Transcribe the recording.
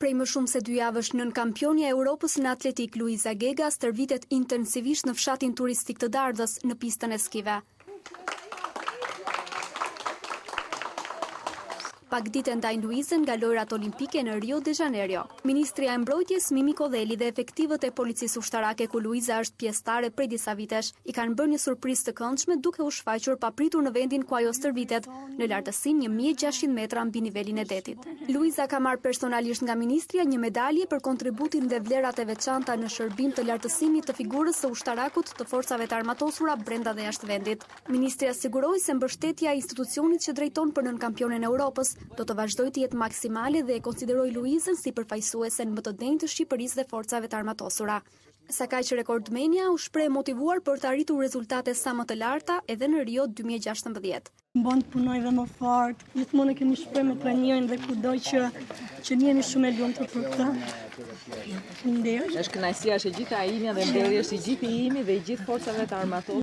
Prej më shumë se 2 javësh nën kampionja e Europës në atletik, Luiza Gega stërvitet intensivisht në fshatin turistik të Dardhës në pistën e skive. Pak ditë ndajnë Luizën nga lojrat olimpike në Rio de Janeiro. Ministria e Mbrojtjes Mimi Kodheli dhe efektivët e policisë ushtarake ku Luiza është pjesëtare prej disa vitesh i kanë bërë një surprizë të këndshme duke u shfaqur papritur në vendin ku ajo stërvitet, në lartësinë 1600 metra mbi nivelin e detit. Luiza ka marrë personalisht nga ministria një medalje për kontributin dhe vlerat e veçanta në shërbim të lartësimit të figurës së ushtarakut të forcave të armatosura brenda dhe jashtë vendit. Ministria siguroi se mbështetja e institucionit që drejton për nënkampionen e Europës do të vazhdoj të jetë maksimale dhe e konsideroi Luizën si përfaqësuesen më të denjtë të Shqipërisë dhe forcave të armatosura. Sa kaq rekordmenia u shpreh motivuar për të arritur rezultate sa më të larta edhe në Rio 2016. Mban të punoj dhe më fort, gjithmonë kemi shpreh me trajnerin dhe kudo që jeni shumë e lumtur për këtë. Është kënaqësia është e gjitha ime dhe mbledhja është i gjithë imi dhe i gjithë forcave të armatosura.